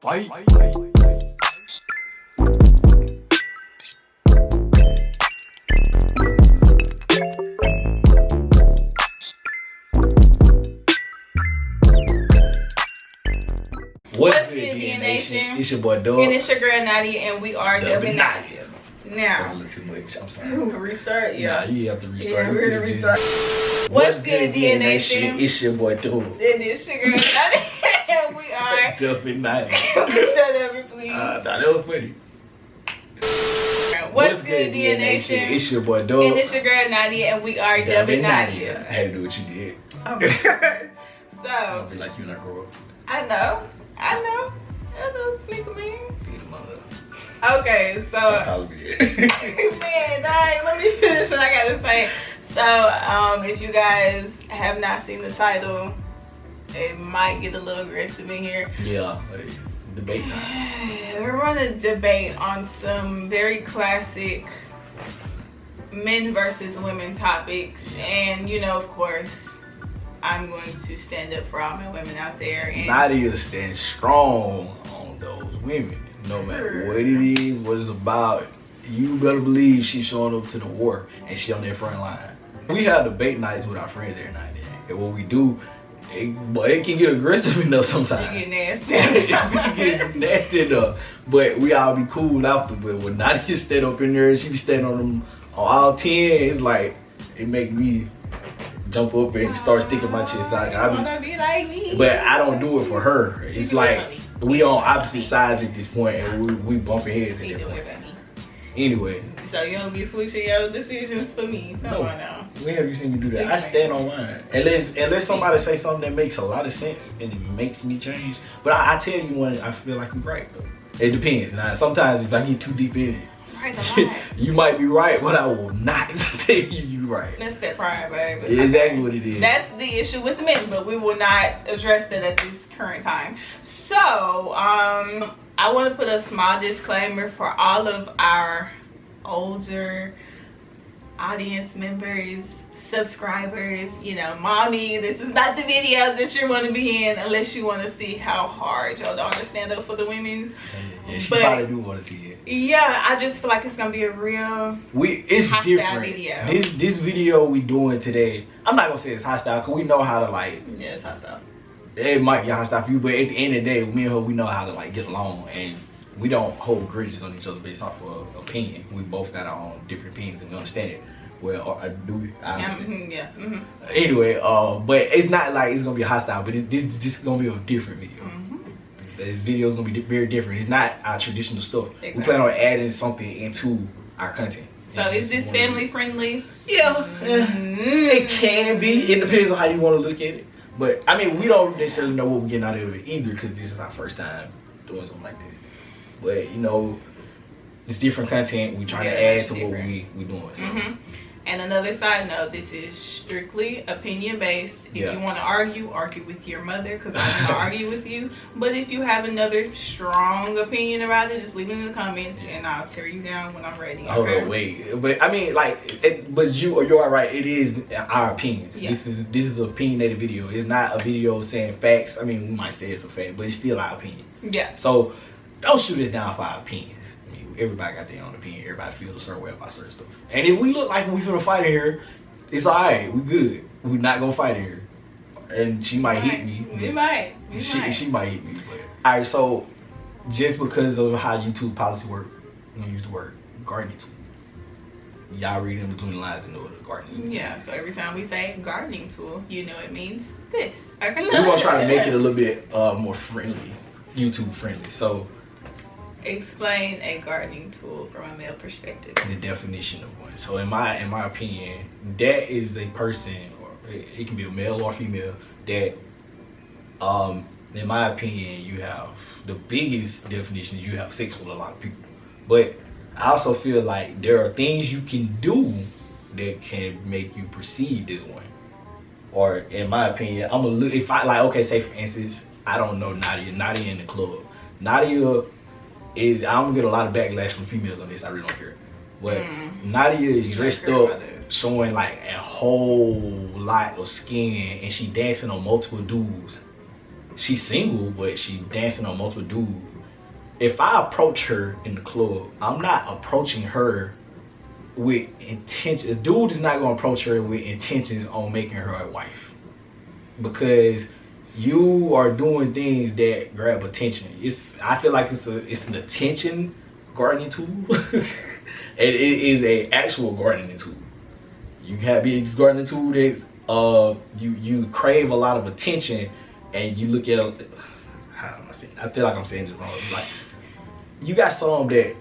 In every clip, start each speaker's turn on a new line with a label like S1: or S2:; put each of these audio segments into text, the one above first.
S1: Fight.
S2: What's good, DNA Nation?
S1: It's your boy Doug.
S2: And it's your girl Nadia, and we are Nadia.
S1: Nadia.
S2: Now,
S1: a little too much. I'm sorry.
S2: restart, yeah.
S1: Nah, you have to restart.
S2: Yeah, we're gonna restart. What's good, DNA Nation?
S1: It's your boy Doug.
S2: And it's your girl Nadia, and we are
S1: Nadia.
S2: Start over, please.
S1: Nah, that was funny.
S2: What's good, DNA Nation?
S1: It's your boy Doug.
S2: And it's your girl Nadia, and we are Nadia.
S1: I had to do what you did.
S2: So,
S1: be like you not grow up.
S2: I know, sneaker man.
S1: Feed him up.
S2: Okay, so
S1: Stop calling me that.
S2: man, dang, let me finish what I gotta say. So, if you guys have not seen the title, it might get a little aggressive in here.
S1: Yeah, it's debate night.
S2: We're gonna debate on some very classic men versus women topics, and you know, of course, I'm going to stand up for all my women out there. And
S1: Nadia stands strong on those women. No matter what it is, what it's about, you better believe she's showing up to the war and she on that front line. We have debate nights with our friends every night and then. And what we do, it can get aggressive enough sometimes.
S2: You get nasty.
S1: It can get nasty enough. But we all be cool after. But when Nadia stand up in there and she be standing on them on all 10, it's like, it make me jump up and start sticking my chest out.
S2: Wanna be like me.
S1: But I don't do it for her. It's like we on opposite sides at this point, and we bumping heads at that point. Anyway.
S2: So you don't be switching your decisions for me. Come on now.
S1: When have you seen me do that? I stand on mine. Unless somebody say something that makes a lot of sense and it makes me change. But I tell you when I feel like I'm right though. It depends. Now sometimes if I get too deep in it, you might be right, but I will not tell you you're right.
S2: That's that pride, baby.
S1: It's exactly what it is.
S2: That's the issue with men, but we will not address that at this current time. So, I want to put a small disclaimer for all of our older audience members, subscribers, you know, mommy, this is not the video that you want to be in unless you want to see how hard your daughter stand up for the women's.
S1: Yeah, she probably do want to see it.
S2: Yeah, I just feel like it's gonna be a real
S1: it's
S2: hostile
S1: different
S2: video.
S1: This video we doing today, I'm not gonna say it's hostile because we know how to like.
S2: Yeah, it's hostile.
S1: It might get hostile for you, but at the end of the day, me and her, we know how to like get along, and we don't hold grudges on each other based off of opinion. We both got our own different opinions, and we understand it. Well, I do. I understand.
S2: Yeah. Mm-hmm.
S1: Anyway, but it's not like it's gonna be hostile, but this is gonna be a different video. This video is gonna be very different. It's not our traditional stuff.
S2: Exactly.
S1: We plan on adding something into our content.
S2: So is this family friendly?
S1: Yeah, it can be. It depends on how you want to look at it. But I mean, we don't necessarily know what we're getting out of it either because this is our first time doing something like this. But you know, it's different content. We trying to add to what we doing. So.
S2: And another side note, this is strictly opinion based. If you want to argue with your mother, because I'm going to argue with you. But if you have another strong opinion about it, just leave it in the comments and I'll tear you down when I'm ready.
S1: Hold on, wait. But I mean, like, but you're right. It is our opinions. Yeah. This is an opinionated video. It's not a video saying facts. I mean, we might say it's a fact, but it's still our opinion. Yeah. So don't shoot us down for our opinions. Everybody got their own opinion. Everybody feels a certain way about certain stuff. And if we look like we finna fight in here, it's alright. We good. We not gonna fight in here. And she might hit me.
S2: We might.
S1: She might hit me. But alright, so just because of how YouTube policy work, I'm gonna use the word gardening tool. Y'all read in between the lines and know what a gardening tool.
S2: Yeah. So every time we say gardening tool, you know it means this. Okay.
S1: We want to try to make it a little bit more friendly, YouTube friendly. So.
S2: Explain a gardening tool from a male perspective.
S1: The definition of one. So in my opinion, that is a person, or it can be a male or female, that in my opinion, you have the biggest definition is you have sex with a lot of people. But I also feel like there are things you can do that can make you perceived as one. Or in my opinion, if I like, okay, say for instance, I don't know Nadia in the club. Nadia is, I don't get a lot of backlash from females on this, I really don't care. But Nadia is dressed up, showing like a whole lot of skin, and she dancing on multiple dudes. she's single, but she dancing on multiple dudes. If I approach her in the club, I'm not approaching her with intention. A dude is not gonna approach her with intentions on making her a wife, because you are doing things that grab attention. I feel like it's an attention gardening tool. And it is a actual gardening tool. You have this gardening tool that you crave a lot of attention, and you look at how am I saying? I feel like I'm saying this wrong. Like, you got some that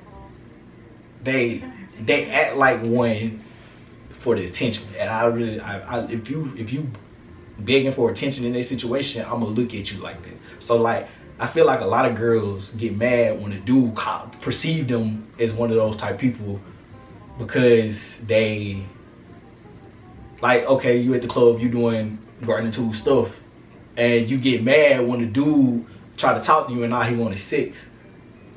S1: they act like one for the attention, and I if you begging for attention in that situation, I'm gonna look at you like that. So like, I feel like a lot of girls get mad when a dude perceive them as one of those type people, because they like, okay, you at the club, you doing gardening tool stuff, and you get mad when the dude try to talk to you and all he wanted sex.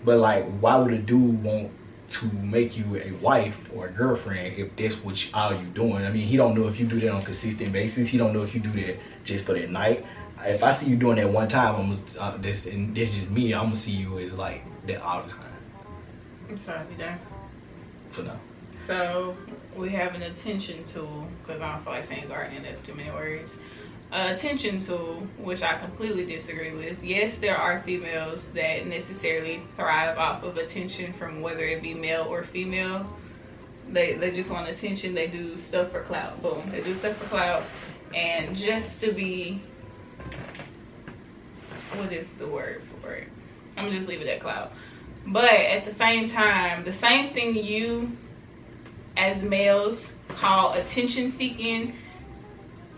S1: But like, why would a dude want to make you a wife or a girlfriend if that's what all you doing? I mean, he don't know if you do that on a consistent basis. He don't know if you do that just for that night. If I see you doing that one time, that's just me. I'm gonna see you as like that all the time.
S2: I'm sorry, you done?
S1: For now.
S2: So we have an attention tool, because I don't feel like saying gardening, that's too many words. Attention tool, which I completely disagree with. Yes, there are females that necessarily thrive off of attention, from whether it be male or female. They just want attention. They do stuff for clout. Boom. They do stuff for clout, and just to be, what is the word for it? I'm gonna just leave it at clout. But at the same time, the same thing you as males call attention seeking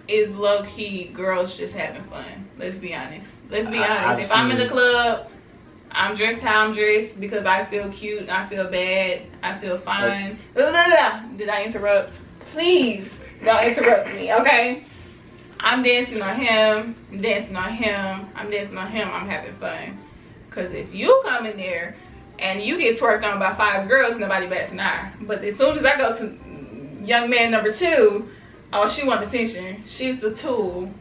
S2: is low-key girls just having fun. Let's be honest. Let's be honest. If I'm in the club, I'm dressed how I'm dressed because I feel cute, I feel bad, I feel fine. Did I interrupt? Please don't interrupt me, okay? I'm dancing on him, I'm dancing on him, I'm dancing on him, I'm having fun. Because if you come in there and you get twerked on by 5 girls, nobody bats an eye. But as soon as I go to young man number 2, oh, she wants attention. She's the tool.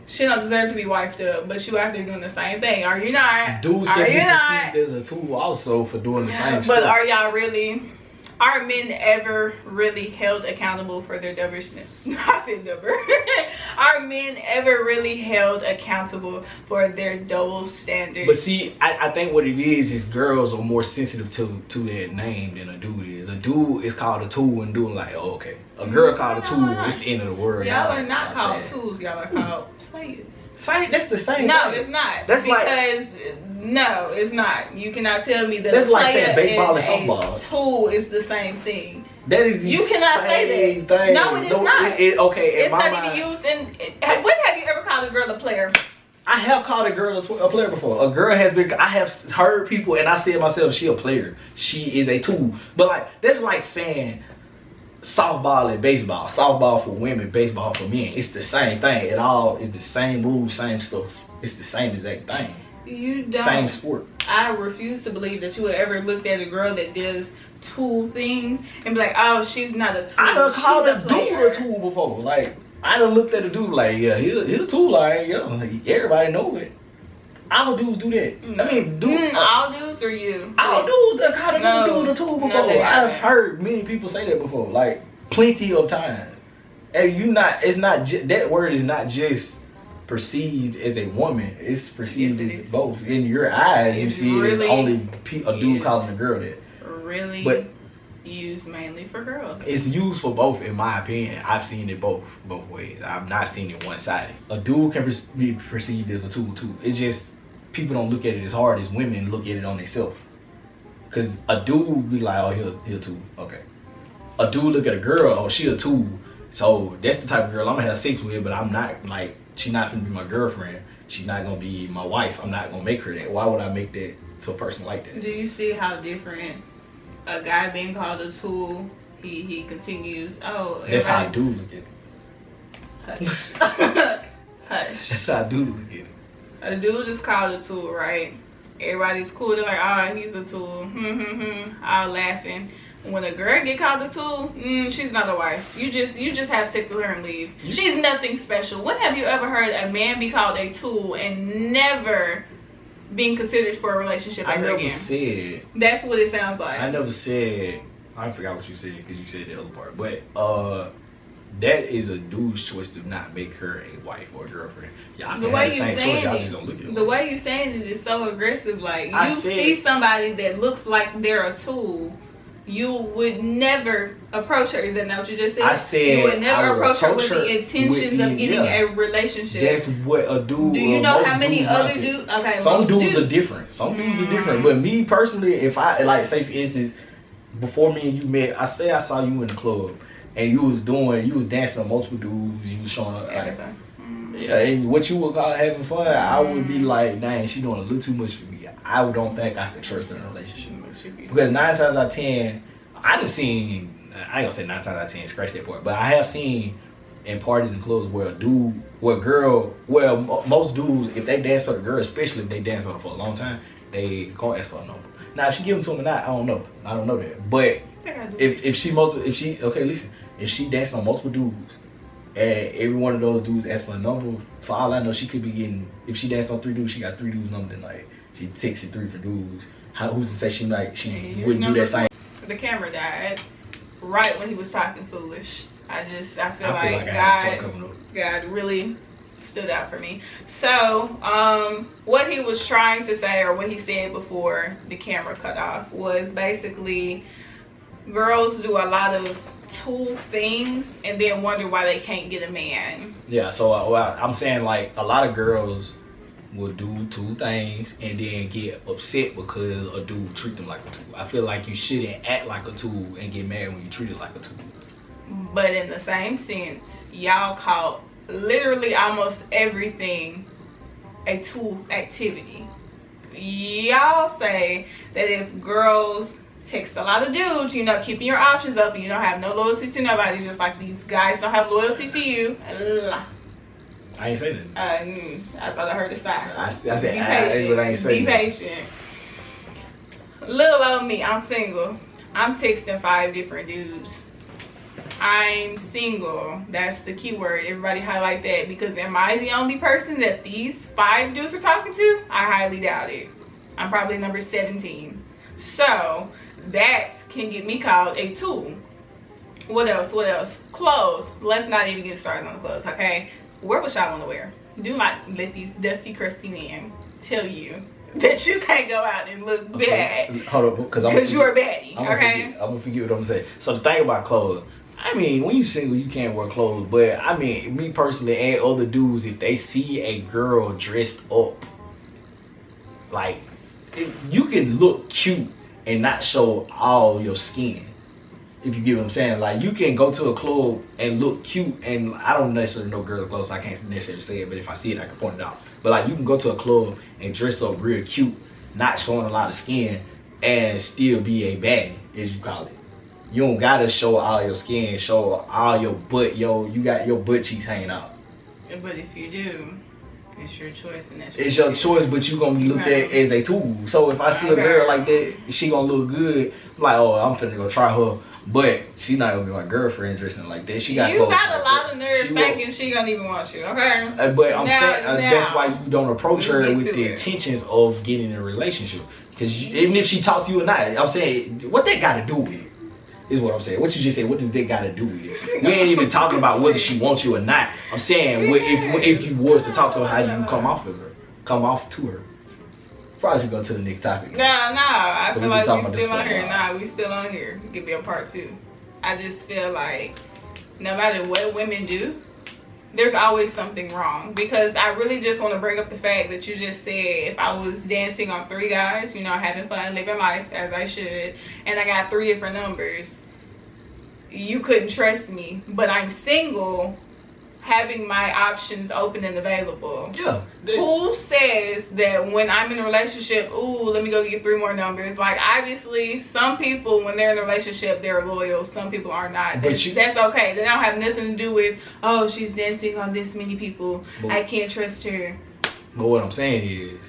S2: She don't deserve to be wifed up, but you out there doing the same thing. Are you not?
S1: Dudes can be perceived as a tool also for doing the same stuff.
S2: But are y'all really? Are men ever really held accountable for their doubleness? I said double. Are men ever really held accountable for their double standards?
S1: But see, I think what it is girls are more sensitive to that name than a dude is. A dude is called a tool, and dude like, oh, okay. A girl called a tool, it's the end of the world.
S2: Y'all are not called tools. Y'all are called players.
S1: That's the same.
S2: No,
S1: thing.
S2: It's not.
S1: That's
S2: because no, it's not. You cannot tell me that
S1: that's
S2: a
S1: like
S2: player
S1: saying baseball and
S2: softball.
S1: softball.
S2: Tool is the same thing.
S1: That is the
S2: you cannot say that.
S1: Thing.
S2: No, it is not.
S1: Okay,
S2: it's not even used in. When have you ever called a girl a player?
S1: I have called a girl a player before. A girl has been. I have heard people, and I said myself, she a player. She is a tool. But like, that's like saying softball and baseball. Softball for women, baseball for men. It's the same thing. It all is the same rules, same stuff. It's the same exact thing.
S2: You don't.
S1: Same sport.
S2: I refuse to believe that you would ever looked at a girl that does tool things and be like, oh, she's not a tool.
S1: I done called a
S2: player.
S1: dude a tool before. Like, I done looked at a dude like, yeah, he's a tool. Like, yeah, everybody know it. All dudes do that. I mean,
S2: all dudes or you?
S1: All dudes have called another dude a tool before. I've heard many people say that before, like plenty of times. And that word is not just perceived as a woman. It's perceived as both. In your eyes, you see it as only a dude calling a girl that.
S2: Really?
S1: But
S2: used mainly for girls.
S1: It's used for both, in my opinion. I've seen it both ways. I've not seen it one-sided. A dude can be perceived as a tool too. It's just people don't look at it as hard as women look at it on themselves. Cause a dude will be like, oh, he a tool. Okay. A dude look at a girl, oh, she a tool. So that's the type of girl I'm gonna have sex with, but I'm not like, she's not gonna be my girlfriend. She's not gonna be my wife. I'm not gonna make her that. Why would I make that to a person like that?
S2: Do you see how different a guy being called a tool, he continues, oh,
S1: that's how a dude look at it.
S2: Hush. Hush.
S1: That's how a dude look at it.
S2: A dude is called a tool, right? Everybody's cool. They're like, oh, he's a tool. All laughing. when a girl get called a tool, she's not a wife. You just have sex with her and leave. She's nothing special. When have you ever heard a man be called a tool and never being considered for a relationship ever again?
S1: I never said.
S2: That's what it sounds like.
S1: I never said. I forgot what you said because you said the other part. But that is a dude's choice to not make her a wife or a girlfriend. Y'all can have the same choice. Y'all just don't look at it.
S2: The way you saying it is so aggressive. Like you see somebody that looks like they're a tool, you would never approach her. Is that not what you just said? I said you would never approach her with the intentions of getting a relationship.
S1: That's what a dude.
S2: Do you know how many other dudes? Okay,
S1: some dudes are different. Some dudes are different. But me personally, if I like, say for instance, before me and you met, I saw you in the club and you was dancing on multiple dudes. You was showing up like, yeah, and what you would call having fun, I would be like, dang, she doing a little too much for me. I don't think I could trust her in a relationship. Because 9 times out of 10, I ain't gonna say 9 times out of 10, scratch that part, but I have seen in parties and clubs where most dudes, if they dance on a girl, especially if they dance on her for a long time, they gonna ask for a number. Now, if she give them to him or not, I don't know. I don't know that. But if she dancing on multiple dudes, and every one of those dudes ask for a number, for all I know, she could be getting, if she danced on 3 dudes, she got 3 dudes number, then like, she texted 3 for dudes. Who's to say she wouldn't do that same?
S2: The camera died right when he was talking foolish. I feel like God really stood out for me. So what he was trying to say, or what he said before the camera cut off, was basically girls do a lot of tool things and then wonder why they can't get a man.
S1: Yeah, so I'm saying like a lot of girls will do 2 things and then get upset because a dude treat them like a tool. I feel like you shouldn't act like a tool and get mad when you treat it like a tool.
S2: But in the same sense, y'all call literally almost everything a tool activity. Y'all say that if girls text a lot of dudes, keeping your options up and you don't have no loyalty to nobody, just like these guys don't have loyalty to you.
S1: I ain't say that.
S2: I thought I heard it stop.
S1: I said, be patient. But I ain't saying
S2: be patient. Little old me, I'm single. I'm texting 5 different dudes. I'm single. That's the key word. Everybody highlight that, because am I the only person that these 5 dudes are talking to? I highly doubt it. I'm probably number 17. So that can get me called a tool. What else? Clothes. Let's not even get started on the clothes, okay? Wear what y'all want to wear. Do not let these dusty, crusty men tell you that you can't go out and look bad.
S1: Hold up, because
S2: you're a baddie, okay?
S1: I'm gonna forget what I'm gonna say. So the thing about clothes, I mean, when you single, you can't wear clothes. But I mean, me personally and other dudes, if they see a girl dressed up, like, you can look cute and not show all your skin. If you get what I'm saying, like, you can go to a club and look cute, and I don't necessarily know girls' clothes, so I can't necessarily say it, but if I see it, I can point it out. But like, you can go to a club and dress up real cute, not showing a lot of skin, and still be a baddie, as you call it. You don't gotta show all your skin, show all your butt, you got your butt cheeks hanging out.
S2: But if you do, it's your choice, and that's
S1: it's your choice, but you gonna be looked at as a tool. So if I see a girl like that, she gonna look good, I'm like, oh, I'm finna go try her. But she not gonna be my girlfriend dressing like that. She got
S2: a lot of nerve thinking she gonna even want you, okay?
S1: But I'm saying that's why you don't approach her with the intentions of getting in a relationship. Because even if she talk to you or not, I'm saying, what that got to do with it? Is what I'm saying. What you just said, what does that got to do with it? We ain't even talking about whether she wants you or not. I'm saying, if you was to talk to her, how do you come off to her? Probably should go to the next topic.
S2: I feel like we still on here. We still on here. It could be a part 2. I just feel like no matter what women do, there's always something wrong. Because I really just want to bring up the fact that you just said, if I was dancing on 3 guys, having fun, living life as I should, and I got 3 different numbers, you couldn't trust me. But I'm single, having my options open and available.
S1: Yeah.
S2: Who says that when I'm in a relationship, ooh, let me go get 3 more numbers? Like, obviously, some people, when they're in a relationship, they're loyal. Some people are not. That's okay. They don't have nothing to do with, oh, she's dancing on this many people. I can't trust her.
S1: But what I'm saying is,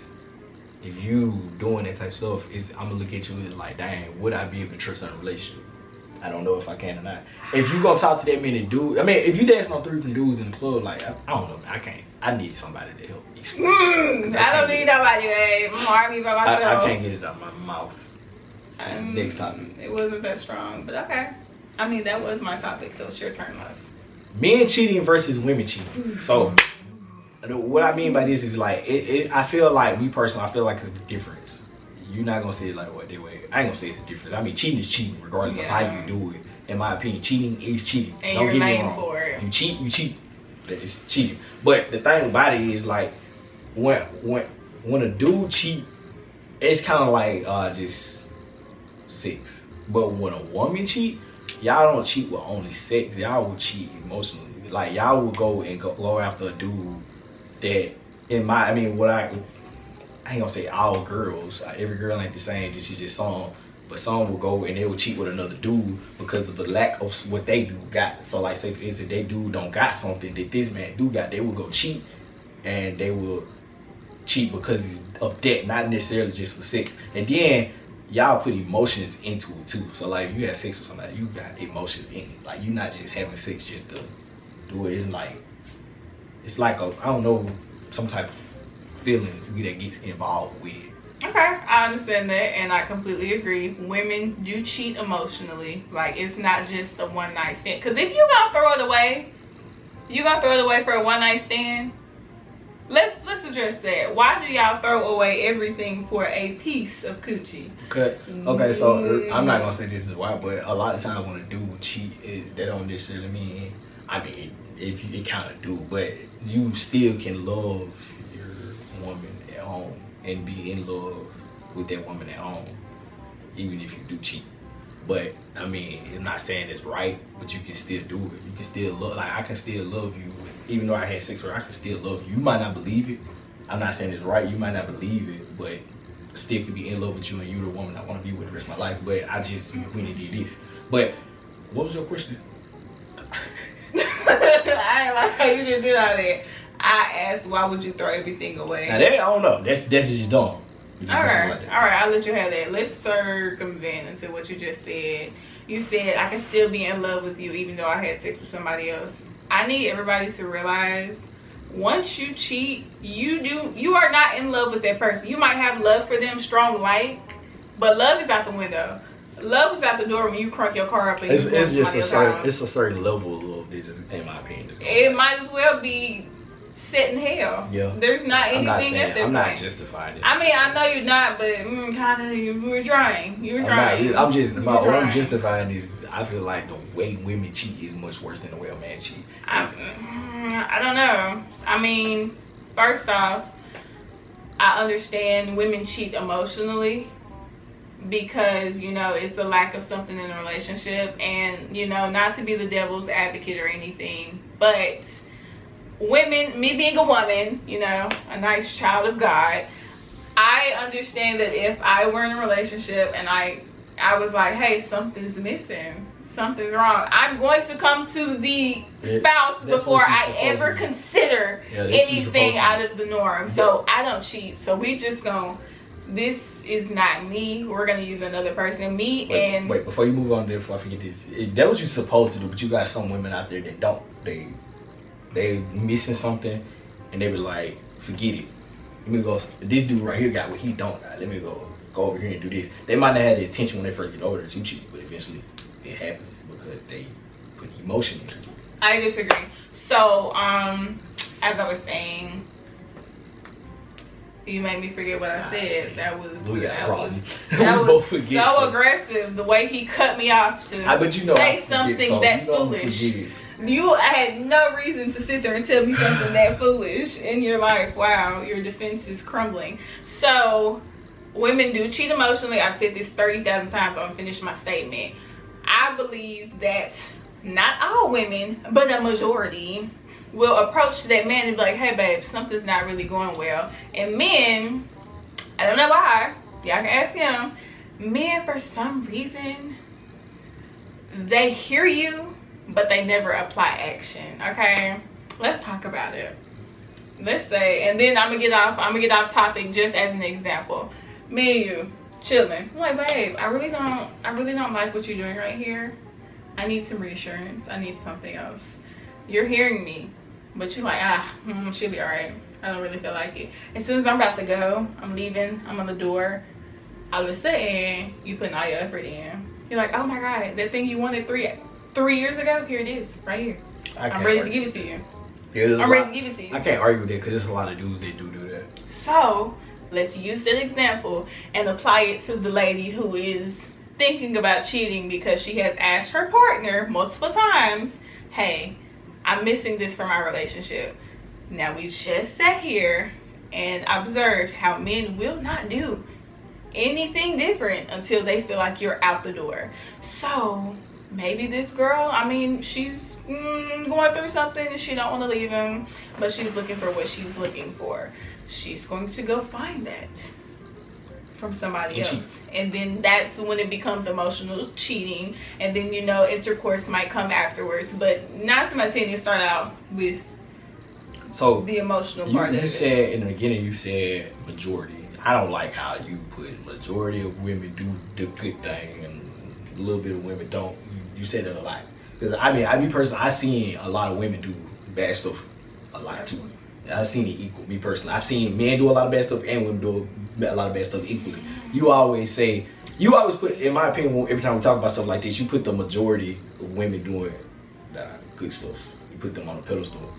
S1: if you doing that type of stuff, I'm going to look at you and like, dang, would I be able to trust in a relationship? I don't know if I can or not. If you gonna talk to that many dudes, I mean, if you dancing on 3 from dudes in the club, like I don't know, I can't. I need somebody to help me.
S2: I don't need nobody, babe. I'm arguing by myself.
S1: I can't get it out of my mouth. Next topic.
S2: It wasn't that strong, but okay. I mean, that was my topic, so it's your turn, love.
S1: Men cheating versus women cheating. So, what I mean by this is like, I feel like, me personally, I feel like it's a difference. You're not gonna say it like what they way. I ain't gonna say it's a difference. I mean, cheating is cheating, regardless of how you do it. In my opinion, cheating is cheating.
S2: And
S1: don't
S2: you're
S1: get me
S2: laying
S1: wrong.
S2: for it.
S1: You cheat, you cheat. It's cheating. But the thing about it is like, when a dude cheat, it's kind of like just sex. But when a woman cheat, y'all don't cheat with only sex. Y'all will cheat emotionally. Like y'all will go after a dude that, I ain't gonna say all girls. Every girl ain't the same. That you just saw them. But some will go and they will cheat with another dude because of the lack of what they do got. So like, say for instance, they dude don't got something that this man do got, they will go cheat, and they will cheat because of that, not necessarily just for sex. And then y'all put emotions into it too. So like, if you have sex with somebody, you got emotions in it. Like, you're not just having sex just to do it. It's like I don't know, some type of feelings that gets involved with it.
S2: Okay, I understand that, and I completely agree. Women do cheat emotionally. Like, it's not just a one night stand. Because if you gonna throw it away for a one night stand. Let's address that. Why do y'all throw away everything for a piece of coochie?
S1: Okay, so I'm not gonna say this is why, but a lot of times when a dude cheat, that don't necessarily mean. I mean, if you, it kind of do, but you still can love your woman at home and be in love with that woman at home, even if you do cheat. But I mean, I'm not saying it's right, but you can still do it. You can still love, like I can still love you, even though I had sex with her, I can still love you. You might not believe it. I'm not saying it's right, you might not believe it, but I still could be in love with you and you're the woman I want to be with the rest of my life. But I just went and did this. But what was your question?
S2: I ain't like how you just did all that. I asked, why would you throw everything away?
S1: Now that, I don't know. That's just dumb.
S2: Alright, I'll let you have that. Let's circumvent into what you just said. You said, I can still be in love with you even though I had sex with somebody else. I need everybody to realize, once you cheat, you are not in love with that person. You might have love for them, strong like, but love is out the window. Love is out the door when you crank your car up and
S1: it's just a certain level of love that just, in my opinion,
S2: it might as well be set in hell.
S1: Yeah.
S2: There's not anything at that point.
S1: I'm not justifying it.
S2: I mean, I know you're not, but kind of, you were trying. You were trying.
S1: What I'm justifying is, I feel like the way women cheat is much worse than the way a man cheat.
S2: I don't know. I mean, first off, I understand women cheat emotionally because, you know, it's a lack of something in a relationship, and, you know, not to be the devil's advocate or anything, but women, me being a woman, you know, a nice child of God, I understand that if I were in a relationship and I was like, hey, something's missing, something's wrong, I'm going to come to the spouse before I ever consider anything out of the norm. So I don't cheat. So we just gonna, this is not me. We're gonna use another person. Wait,
S1: before you move on there, before I forget this, that's what you're supposed to do, but you got some women out there that don't. They missing something and they be like, forget it. Let me go, this dude right here got what he don't got. Let me go over here and do this. They might not have the intention when they first get over there to cheat, but eventually it happens because they put emotion into it.
S2: I disagree. So, as I was saying, you made me forget what I said. That was so aggressive. The way he cut me off to say something that foolish. You had no reason to sit there and tell me something that foolish in your life. Wow, your defense is crumbling. So, women do cheat emotionally. I've said this 30,000 times. I'm gonna finish my statement. I believe that not all women, but a majority, will approach that man and be like, hey babe, something's not really going well. And men, I don't know why, y'all can ask him, men for some reason, they hear you, but they never apply action. Okay, let's talk about it. Let's say, and then I'm gonna get off topic just as an example. Me and you chilling. I'm like, babe, I really don't like what you're doing right here. I need some reassurance. I need something else. You're hearing me, but you're like, she'll be all right. I don't really feel like it. As soon as I'm about to go, I'm leaving, I'm on the door, all of a sudden, you putting all your effort in. You're like, oh my God, that thing you wanted three years ago, here it is, right here. I'm ready to give it to you. I'm ready to give it to you.
S1: I can't argue with that because there's a lot of dudes that do that.
S2: So, let's use that example and apply it to the lady who is thinking about cheating because she has asked her partner multiple times, hey, I'm missing this from our relationship. Now, we just sat here and observed how men will not do anything different until they feel like you're out the door. So, maybe this girl, I mean, she's going through something and she don't want to leave him, but she's looking for what she's looking for. She's going to go find that from somebody else, and then that's when it becomes emotional cheating, and then intercourse might come afterwards. But 9 times out of 10 you start out with the emotional part of it.
S1: You said in the beginning, you said majority. I don't like how you put majority of women do the good thing and a little bit of women don't. You said it a lot. Because I mean, personally, I seen a lot of women do bad stuff a lot too. I've seen it equal. Me personally, I've seen men do a lot of bad stuff and women do a lot of bad stuff equally. You always put, in my opinion, every time we talk about stuff like this, you put the majority of women doing good stuff. You put them on a pedestal,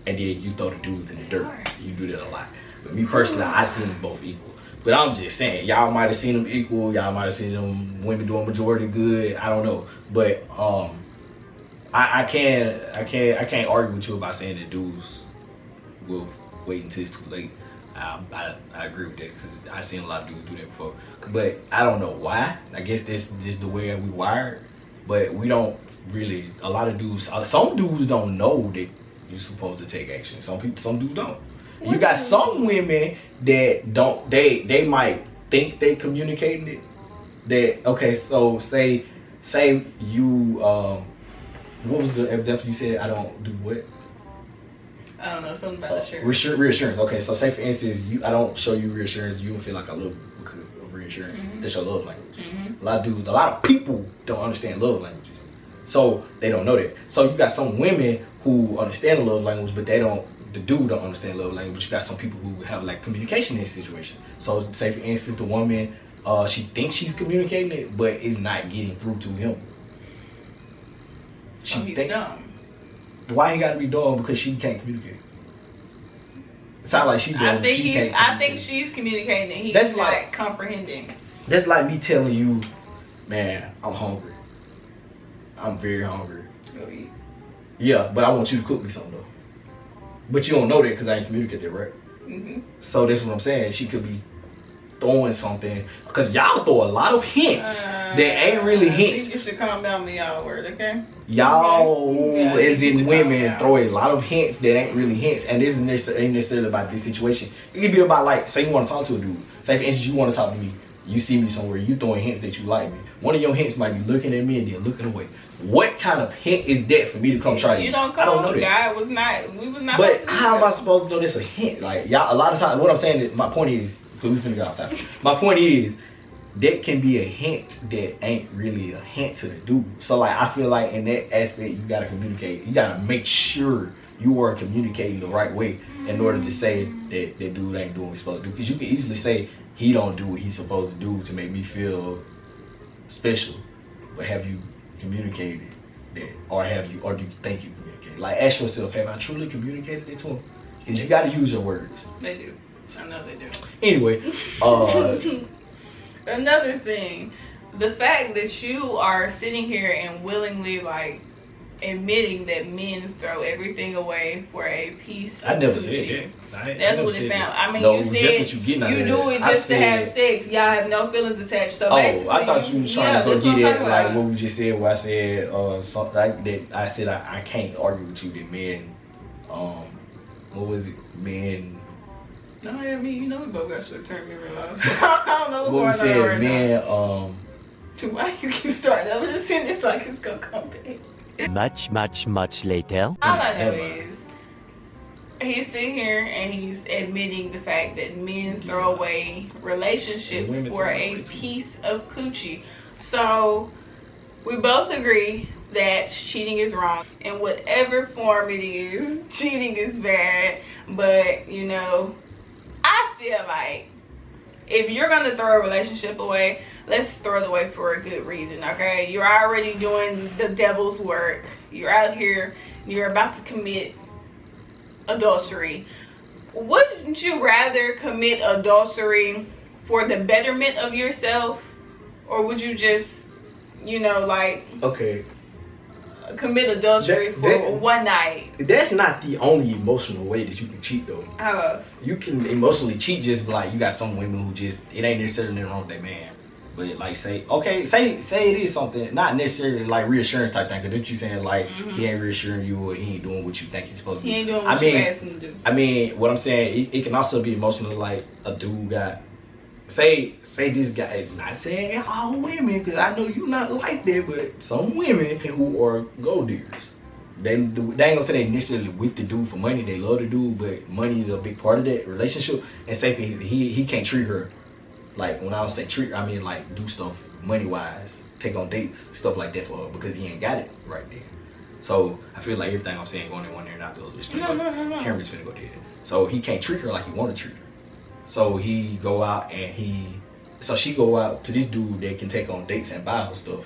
S1: and then you throw the dudes in the dirt. You do that a lot. But me personally, I seen them both equal. But I'm just saying, y'all might have seen them equal. Y'all might have seen them women doing majority good. I don't know. But I can't argue with you about saying that dudes will wait until it's too late. I agree with that because I've seen a lot of dudes do that before. But I don't know why. I guess that's just the way we wired. But we don't really, a lot of dudes, some dudes don't know that you're supposed to take action. Some dudes don't. You got some women that don't, they might think they communicating it. That, okay, so say you, what was the example you said? I don't do what?
S2: I don't know, something about assurance.
S1: Reassurance. Okay, so say for instance, I don't show you reassurance, you don't feel like I love you because of reassurance. That's your love language. A lot of people don't understand love languages, so they don't know that. So you got some women who understand the love language, but the dude don't understand love language. You got some people who have like communication in this situation. So say for instance, the woman, she thinks she's communicating it, but is not getting through to him.
S2: So he's dumb.
S1: Why he gotta be dumb? Because she can't communicate. It sounds like she's dumb.
S2: I think she's communicating and he's not comprehending.
S1: That's like me telling you, man, I'm hungry. I'm very hungry.
S2: Go eat.
S1: Yeah, but I want you to cook me something though. But you don't know that because I ain't communicated, right? So that's what I'm saying. She could be throwing something, because y'all throw a lot of hints that ain't really hints.
S2: I think you should calm down the y'all word, okay?
S1: Y'all, as in women, throw a lot of hints that ain't really hints, and this ain't necessarily about this situation. It could be about, like, say you want to talk to a dude. Say for instance, you want to talk to me. You see me somewhere, you throwing hints that you like me. One of your hints might be looking at me and then looking away. What kind of hint is that for me to come try you?
S2: You don't come. I don't know that. We was not.
S1: But how am I supposed to know this a hint? Like, y'all, a lot of times, what I'm saying is, my point is, because we finna get off topic. My point is, that can be a hint that ain't really a hint to the dude. So like, I feel like in that aspect, you gotta communicate. You gotta make sure you are communicating the right way in order to say that that dude ain't doing what he's supposed to do. Because you can easily say he don't do what he's supposed to do to make me feel special. But have you communicated that, or do you think you communicated? Like, ask yourself, have I truly communicated it to him? Because you gotta use your words.
S2: They do. I know they do.
S1: Anyway,
S2: another thing, the fact that you are sitting here and willingly like admitting that men throw everything away for a piece of
S1: I never
S2: coochie.
S1: said that.
S2: That's what it sounds. I mean,
S1: no,
S2: you said you do it just to have sex. Y'all have no feelings attached. So basically,
S1: I thought you was trying to go get it like what we just said. Where I said something like that. I said I can't argue with you that men. What was it? Men.
S2: No, I mean, you know, we both got short-term memory loss. I don't know
S1: what's going on right
S2: now.
S1: To
S2: why you keep starting? I was just saying this like it's gonna come back.
S3: Much later.
S2: All I know is he's sitting here and he's admitting the fact that men throw away relationships for a piece of coochie. So we both agree that cheating is wrong in whatever form it is. Cheating is bad, but you know, I feel like if you're gonna throw a relationship away, let's throw it away for a good reason. Okay, you're already doing the devil's work. You're out here, you're about to commit adultery. Wouldn't you rather commit adultery for the betterment of yourself, or would you just, you know, like,
S1: okay,
S2: commit adultery for one night?
S1: That's not the only emotional way that you can cheat, though.
S2: How else?
S1: You can emotionally cheat just like you got some women who just, it ain't necessarily wrong with their man, but like say it is something, not necessarily like reassurance type thing. Cause don't you saying like he ain't reassuring you, or he ain't doing what you think he's supposed to do.
S2: He ain't doing what you asked him to do.
S1: I mean, what I'm saying, it can also be emotional, like a dude got. Say this guy, not saying all women, because I know you not like that, but some women who are gold diggers, they ain't gonna say they necessarily with the dude for money. They love the dude, but money is a big part of that relationship. And say he can't treat her, like when I was saying treat, I mean like do stuff money wise, take on dates, stuff like that for her, because he ain't got it right there. So I feel like everything I'm saying going in one ear, not the other.
S2: No.
S1: Cameron's finna go there. So he can't treat her like he want to treat her. So he go out and she go out to this dude that can take on dates and buy her stuff,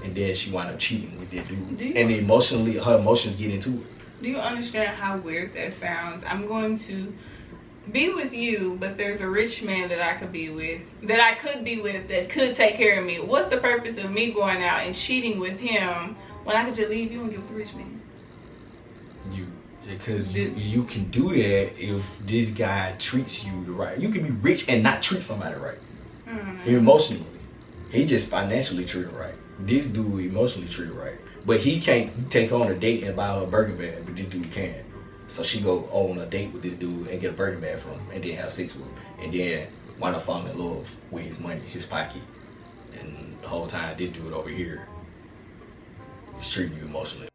S1: and then she wind up cheating with that dude. And emotionally, her emotions get into it.
S2: Do you understand how weird that sounds? I'm going to be with you, but there's a rich man that I could be with, that could take care of me. What's the purpose of me going out and cheating with him when I could just leave you and get with the rich man?
S1: Because you can do that if this guy treats you the right. You can be rich and not treat somebody right. Emotionally. He just financially treat her right. This dude emotionally treat her right. But he can't take on a date and buy her a burger bag, but this dude can. So she go on a date with this dude and get a burger bag from him, and then have sex with him. And then wind up falling in love with his money, his pocket. And the whole time this dude over here is treating you emotionally.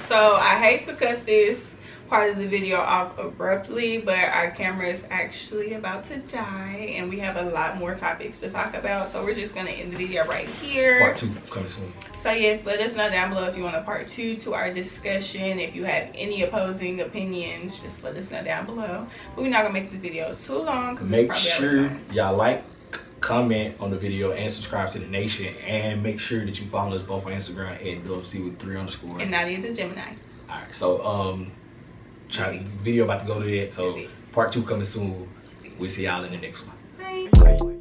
S2: So I hate to cut this part of the video off abruptly, but our camera is actually about to die and we have a lot more topics to talk about, so we're just going to end the video right here.
S1: Part 2 coming soon.
S2: So yes, let us know down below if you want a part 2 to our discussion. If you have any opposing opinions, just let us know down below. But we're not gonna make this video too long.
S1: Make sure y'all like, comment on the video, and subscribe to the nation, and make sure that you follow us both on Instagram at WC with 3_.
S2: And Nadia the Gemini.
S1: Alright, so video about to go to that, so part 2 coming soon. We'll see y'all in the next one.
S2: Bye.